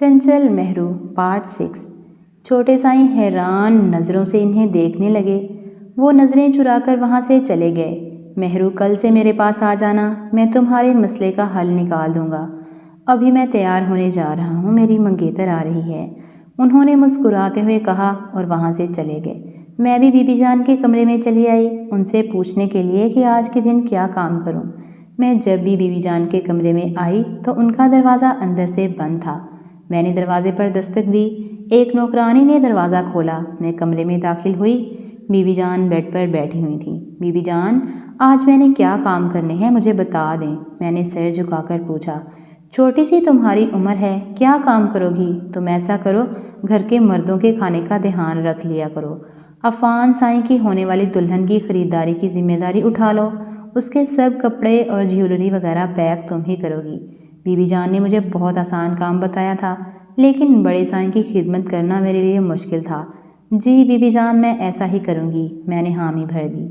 چنچل Mehru part 6۔ چھوٹے سائیں حیران نظروں سے انہیں دیکھنے لگے۔ وہ نظریں چرا کر وہاں سے چلے گئے۔ مہرو کل سے میرے پاس آ جانا، میں تمہارے مسئلے کا حل نکال دوں گا۔ ابھی میں تیار ہونے جا رہا ہوں، میری منگیتر آ رہی ہے، انہوں نے مسکراتے ہوئے کہا اور وہاں سے چلے گئے۔ میں بھی بی بی جان کے کمرے میں چلی آئی، ان سے پوچھنے کے لیے کہ آج کے دن کیا کام کروں۔ میں جب بھی بی بی جان کے کمرے میں آئی تو ان کا دروازہ اندر سے بند تھا۔ میں نے دروازے پر دستک دی، ایک نوکرانی نے دروازہ کھولا۔ میں کمرے میں داخل ہوئی، بی بی جان بیڈ پر بیٹھی ہوئی تھیں۔ بی بی جان، آج میں نے کیا کام کرنے ہیں مجھے بتا دیں، میں نے سر جھکا کر پوچھا۔ چھوٹی سی تمہاری عمر ہے، کیا کام کرو گی؟ تم ایسا کرو، گھر کے مردوں کے کھانے کا دھیان رکھ لیا کرو۔ عفان سائیں کی ہونے والی دلہن کی خریداری کی ذمہ داری اٹھا لو، اس کے سب کپڑے اور جیولری وغیرہ پیک تم ہی کرو گی۔ بی بی جان نے مجھے بہت آسان کام بتایا تھا، لیکن بڑے سائیں کی خدمت کرنا میرے لیے مشکل تھا۔ جی بی بی جان، میں ایسا ہی کروں گی، میں نے حامی بھر دی۔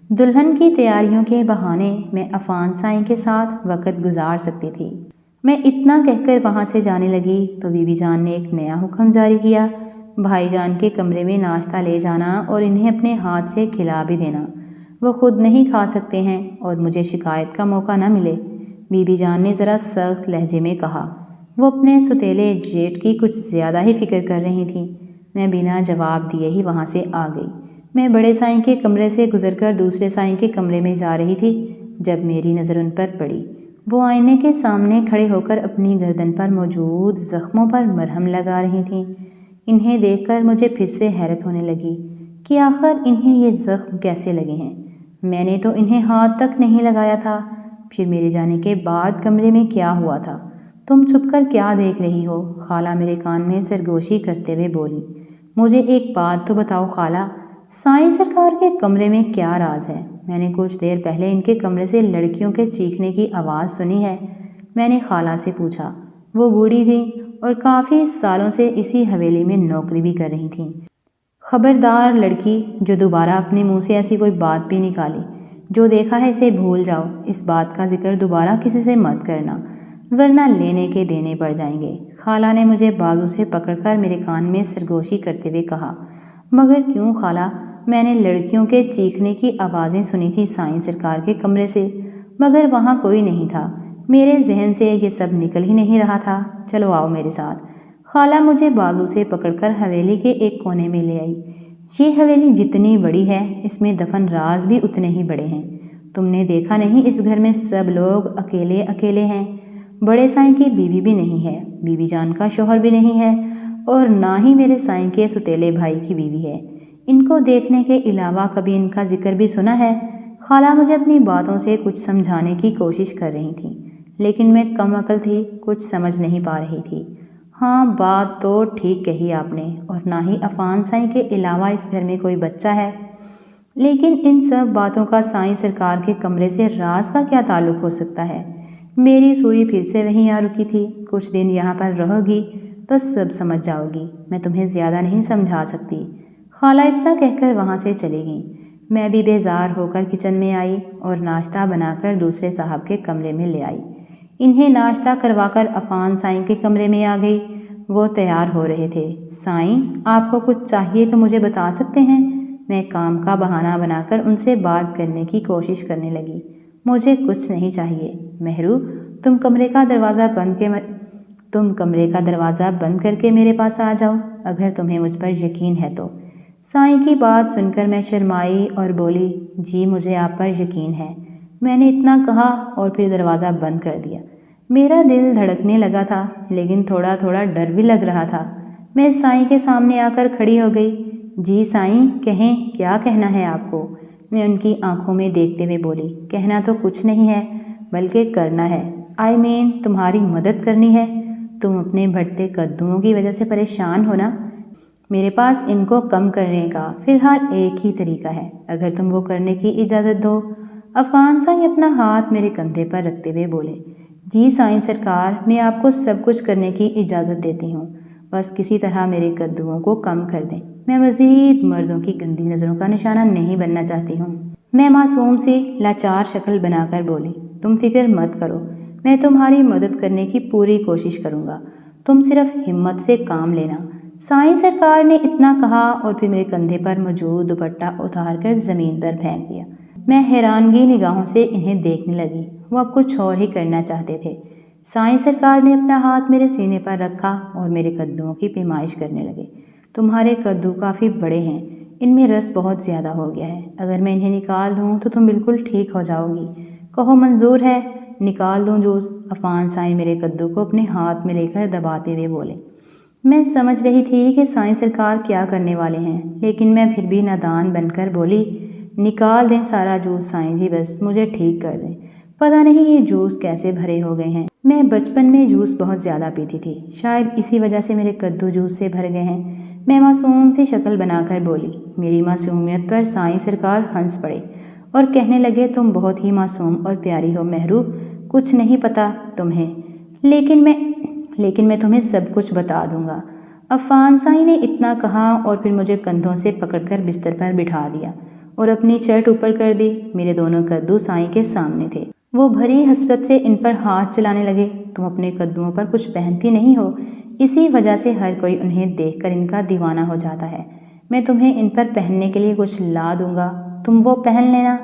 دلہن کی تیاریوں کے بہانے میں عفان سائیں کے ساتھ وقت گزار سکتی تھی۔ میں اتنا کہہ کر وہاں سے جانے لگی تو بی بی جان نے ایک نیا حکم جاری کیا، بھائی جان کے کمرے میں ناشتہ لے جانا اور انہیں اپنے ہاتھ سے کھلا بھی دینا۔ وہ خود نہیں کھا سکتے ہیں اور مجھے شکایت کا موقع نہ ملے، بی بی جان نے ذرا سخت لہجے میں کہا۔ وہ اپنے ستیلے جیٹ کی کچھ زیادہ ہی فکر کر رہی تھیں۔ میں بنا جواب دیے ہی وہاں سے آ گئی۔ میں بڑے سائیں کے کمرے سے گزر کر دوسرے سائیں کے کمرے میں جا رہی تھی جب میری نظر ان پر پڑی۔ وہ آئینے کے سامنے کھڑے ہو کر اپنی گردن پر موجود زخموں پر مرہم لگا رہی تھیں۔ انہیں دیکھ کر مجھے پھر سے حیرت ہونے لگی کہ آخر انہیں یہ زخم کیسے لگے ہیں۔ میں نے تو انہیں ہاتھ تک نہیں لگایا تھا۔ پھر میرے جانے کے بعد کمرے میں کیا ہوا تھا؟ تم چھپ کر کیا دیکھ رہی ہو؟ خالہ میرے کان میں سرگوشی کرتے ہوئے بولی۔ مجھے ایک بات تو بتاؤ خالہ، سائیں سرکار کے کمرے میں کیا راز ہے؟ میں نے کچھ دیر پہلے ان کے کمرے سے لڑکیوں کے چیخنے کی آواز سنی ہے، میں نے خالہ سے پوچھا۔ وہ بوڑھی تھیں اور کافی سالوں سے اسی حویلی میں نوکری بھی کر رہی تھیں۔ خبردار لڑکی جو دوبارہ اپنے منہ سے ایسی کوئی بات بھی نکالی، جو دیکھا ہے اسے بھول جاؤ، اس بات کا ذکر دوبارہ کسی سے مت کرنا، ورنہ لینے کے دینے پڑ جائیں گے۔ خالہ نے مجھے بازو سے پکڑ کر میرے کان میں سرگوشی کرتے ہوئے کہا۔ مگر کیوں خالہ؟ میں نے لڑکیوں کے چیخنے کی آوازیں سنی تھی سائیں سرکار کے کمرے سے، مگر وہاں کوئی نہیں تھا۔ میرے ذہن سے یہ سب نکل ہی نہیں رہا تھا۔ چلو آؤ میرے ساتھ۔ خالہ مجھے بازو سے پکڑ کر حویلی کے ایک کونے میں لے آئی۔ یہ حویلی جتنی بڑی ہے، اس میں دفن راز بھی اتنے ہی بڑے ہیں۔ تم نے دیکھا نہیں، اس گھر میں سب لوگ اکیلے اکیلے ہیں۔ بڑے سائیں کی بیوی بھی نہیں ہے، بی بی جان کا شوہر بھی نہیں ہے، اور نہ ہی میرے سائیں کے ستیلے بھائی کی بیوی ہے۔ ان کو دیکھنے کے علاوہ کبھی ان کا ذکر بھی سنا ہے؟ خالہ مجھے اپنی باتوں سے کچھ سمجھانے کی کوشش کر رہی تھیں، لیکن میں کم عقل تھی، کچھ سمجھ نہیں پا رہی تھی۔ ہاں، بات تو ٹھیک کہی آپ نے، اور نہ ہی عفان سائیں کے علاوہ اس گھر میں کوئی بچہ ہے، لیکن ان سب باتوں کا سائیں سرکار کے کمرے سے راز کا کیا تعلق ہو سکتا ہے؟ میری سوئی پھر سے وہیں آ رکی تھی۔ کچھ دن یہاں پر رہو گی تو سب سمجھ جاؤ گی، میں تمہیں زیادہ نہیں سمجھا سکتی۔ خالہ اتنا کہہ کر وہاں سے چلی گئیں۔ میں بھی بیزار ہو کر کچن میں آئی اور ناشتہ بنا کر دوسرے صاحب کے کمرے میں لے آئی۔ انہیں ناشتہ کروا کر عفان سائیں کے کمرے میں آ گئی۔ وہ تیار ہو رہے تھے۔ سائیں، آپ کو کچھ چاہیے تو مجھے بتا سکتے ہیں؟ میں کام کا بہانہ بنا کر ان سے بات کرنے کی کوشش کرنے لگی۔ مجھے کچھ نہیں چاہیے مہرو، تم کمرے کا دروازہ بند کر کے میرے پاس آ جاؤ، اگر تمہیں مجھ پر یقین ہے تو۔ سائیں کی بات سن کر میں شرمائی اور بولی، جی مجھے آپ پر یقین ہے۔ میں نے اتنا کہا اور پھر دروازہ بند کر دیا۔ میرا دل دھڑکنے لگا تھا، لیکن تھوڑا تھوڑا ڈر بھی لگ رہا تھا۔ میں سائیں کے سامنے آ کر کھڑی ہو گئی۔ جی سائیں، کہیں، کیا کہنا ہے آپ کو؟ میں ان کی آنکھوں میں دیکھتے ہوئے بولی۔ کہنا تو کچھ نہیں ہے، بلکہ کرنا ہے، تمہاری مدد کرنی ہے۔ تم اپنے بڑھتے قدموں کی وجہ سے پریشان ہو نا؟ میرے پاس ان کو کم کرنے کا فی الحال ایک ہی طریقہ ہے، اگر تم وہ کرنے کی اجازت دو۔ عفان سائیں اپنا ہاتھ میرے کندھے پر رکھتے ہوئے بولے۔ جی سائیں سرکار، میں آپ کو سب کچھ کرنے کی اجازت دیتی ہوں، بس کسی طرح میرے قدموں کو کم کر دیں۔ میں مزید مردوں کی گندی نظروں کا نشانہ نہیں بننا چاہتی ہوں۔ میں معصوم سی لاچار شکل بنا کر بولی۔ تم فکر مت کرو، میں تمہاری مدد کرنے کی پوری کوشش کروں گا۔ تم صرف ہمت سے کام لینا۔ سائیں سرکار نے اتنا کہا اور پھر میرے کندھے پر موجود دوپٹہ اتار کر زمین پر پھینک دیا۔ میں حیرانگی نگاہوں سے انہیں دیکھنے لگی۔ وہ اب کچھ اور ہی کرنا چاہتے تھے۔ سائیں سرکار نے اپنا ہاتھ میرے سینے پر رکھا اور میرے قدموں کی پیمائش کرنے لگے۔ تمہارے قدو کافی بڑے ہیں، ان میں رس بہت زیادہ ہو گیا ہے۔ اگر میں انہیں نکال دوں تو تم بالکل ٹھیک ہو جاؤ گی۔ کہو منظور ہے؟ نکال دوں جوس؟ عفان سائیں میرے قدو کو اپنے ہاتھ میں لے کر دباتے ہوئے بولے۔ میں سمجھ رہی تھی کہ سائیں سرکار کیا کرنے والے ہیں، لیکن میں پھر بھی نادان بن کر بولی، نکال دیں سارا جوس سائیں جی، بس مجھے ٹھیک کر دیں۔ پتہ نہیں یہ جوس کیسے بھرے ہو گئے ہیں۔ میں بچپن میں جوس بہت زیادہ پیتی تھی، شاید اسی وجہ سے میرے قدو جوس سے بھر گئے ہیں۔ میں معصوم سی شکل بنا کر بولی۔ میری معصومیت پر سائیں سرکار ہنس پڑے اور کہنے لگے، تم بہت ہی معصوم اور پیاری ہو مہرو، کچھ نہیں پتہ تمہیں، لیکن میں تمہیں سب کچھ بتا دوں گا۔ عفان سائیں نے اتنا کہا اور پھر مجھے کندھوں سے پکڑ کر بستر پر بٹھا دیا اور اپنی شرٹ اوپر کر دی۔ میرے دونوں قدو سائیں کے سامنے تھے۔ وہ بھری حسرت سے ان پر ہاتھ چلانے لگے۔ تم اپنے قدموں پر کچھ پہنتی نہیں ہو، اسی وجہ سے ہر کوئی انہیں دیکھ کر ان کا دیوانہ ہو جاتا ہے۔ میں تمہیں ان پر پہننے کے لیے کچھ لا دوں گا، تم وہ پہن لینا۔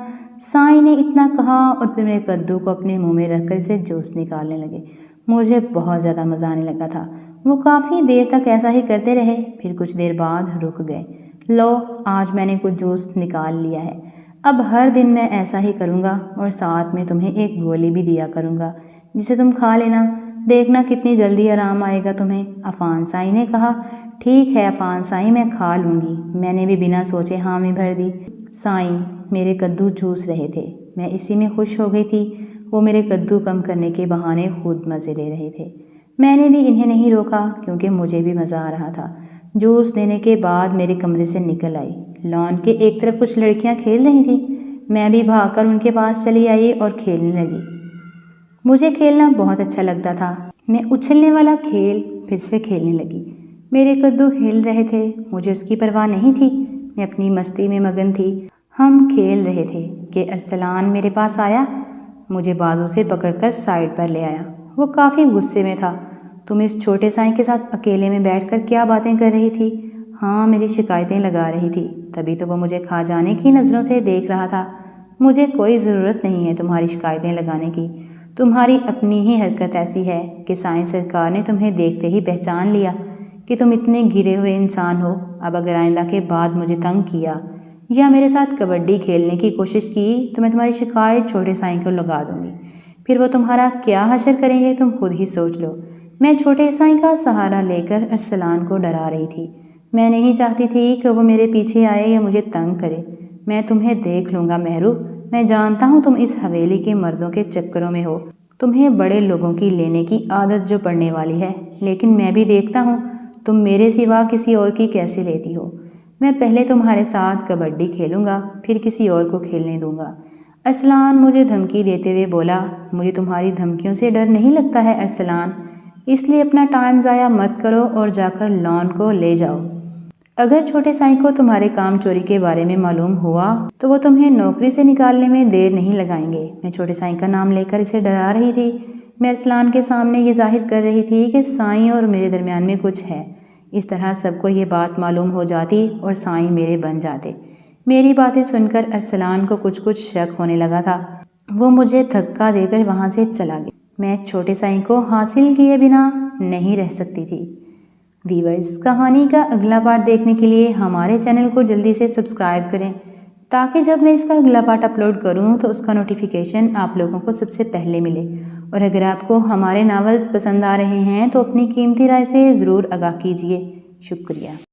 سائیں نے اتنا کہا اور پھر میرے قدو کو اپنے منہ میں رکھ کر اسے جوس نکالنے لگے۔ مجھے بہت زیادہ مزہ آنے لگا تھا۔ وہ کافی دیر تک ایسا ہی کرتے رہے، پھر کچھ دیر بعد رک گئے۔ لو، آج میں نے کچھ جوس نکال لیا ہے، اب ہر دن میں ایسا ہی کروں گا اور ساتھ میں تمہیں ایک گولی بھی دیا کروں گا جسے تم کھا لینا، دیکھنا کتنی جلدی آرام آئے گا تمہیں۔ عفان سائیں نے کہا، ٹھیک ہے عفان سائیں، میں کھا لوں گی۔ میں نے بھی بنا سوچے حامی بھر دی۔ سائیں میرے قدو جوس رہے تھے، میں اسی میں خوش ہو گئی تھی۔ وہ میرے قدو کم کرنے کے بہانے خود مزے لے رہے تھے۔ میں نے بھی انہیں نہیں روکا کیونکہ مجھے بھی مزہ آ رہا تھا۔ جوس دینے کے بعد میرے کمرے سے نکل آئی۔ لان کے ایک طرف کچھ لڑکیاں کھیل رہی تھیں، میں بھی بھاگ کر ان کے پاس چلی آئی اور کھیلنے لگی۔ مجھے کھیلنا بہت اچھا لگتا تھا۔ میں اچھلنے والا کھیل پھر سے کھیلنے لگی۔ میرے قدو ہل رہے تھے، مجھے اس کی پرواہ نہیں تھی، میں اپنی مستی میں مگن تھی۔ ہم کھیل رہے تھے کہ ارسلان میرے پاس آیا، مجھے بازو سے پکڑ کر سائڈ پر لے آیا۔ وہ کافی غصے میں تھا۔ تم اس چھوٹے سائیں کے ساتھ اکیلے میں بیٹھ کر کیا باتیں کر رہی تھی؟ ہاں، میری شکایتیں لگا رہی تھی، تبھی تو وہ مجھے کھا جانے کی نظروں سے دیکھ رہا تھا۔ مجھے کوئی ضرورت نہیں ہے تمہاری شکایتیں لگانے کی، تمہاری اپنی ہی حرکت ایسی ہے کہ سائیں سرکار نے تمہیں دیکھتے ہی پہچان لیا کہ تم اتنے گرے ہوئے انسان ہو۔ اب اگر آئندہ کے بعد مجھے تنگ کیا یا میرے ساتھ کبڈی کھیلنے کی کوشش کی تو میں تمہاری شکایت چھوٹے سائیں کو لگا دوں گی، پھر وہ تمہارا کیا حشر کریں گے تم خود ہی سوچ لو۔ میں چھوٹے سائیں کا سہارا لے کر ارسلان کو ڈرا رہی تھی۔ میں نہیں چاہتی تھی کہ وہ میرے پیچھے آئے یا مجھے تنگ کرے۔ میں تمہیں دیکھ لوں گا مہرو، میں جانتا ہوں تم اس حویلی کے مردوں کے چکروں میں ہو، تمہیں بڑے لوگوں کی لینے کی عادت جو پڑنے والی ہے، لیکن میں بھی دیکھتا ہوں تم میرے سوا کسی اور کی کیسے لیتی ہو۔ میں پہلے تمہارے ساتھ کبڈی کھیلوں گا، پھر کسی اور کو کھیلنے دوں گا۔ ارسلان مجھے دھمکی دیتے ہوئے بولا۔ مجھے تمہاری دھمکیوں سے ڈر نہیں لگتا ہے ارسلان، اس لیے اپنا ٹائم ضائع مت کرو اور جا کر لان کو لے جاؤ۔ اگر چھوٹے سائیں کو تمہارے کام چوری کے بارے میں معلوم ہوا تو وہ تمہیں نوکری سے نکالنے میں دیر نہیں لگائیں گے۔ میں چھوٹے سائیں کا نام لے کر اسے ڈرا رہی تھی۔ میں ارسلان کے سامنے یہ ظاہر کر رہی تھی کہ سائیں اور میرے درمیان میں کچھ ہے۔ اس طرح سب کو یہ بات معلوم ہو جاتی اور سائیں میرے بن جاتے۔ میری باتیں سن کر ارسلان کو کچھ شک ہونے لگا تھا۔ وہ مجھے دھکا دے کر وہاں سے چلا گیا۔ میں چھوٹے سائیں کو حاصل کیے بنا نہیں رہ سکتی تھی۔ ویورز، کہانی کا اگلا پارٹ دیکھنے کے لیے ہمارے چینل کو جلدی سے سبسکرائب کریں تاکہ جب میں اس کا اگلا پارٹ اپلوڈ کروں تو اس کا نوٹیفیکیشن آپ لوگوں کو سب سے پہلے ملے۔ اور اگر آپ کو ہمارے ناولز پسند آ رہے ہیں تو اپنی قیمتی رائے سے ضرور آگاہ کیجیے۔ شکریہ۔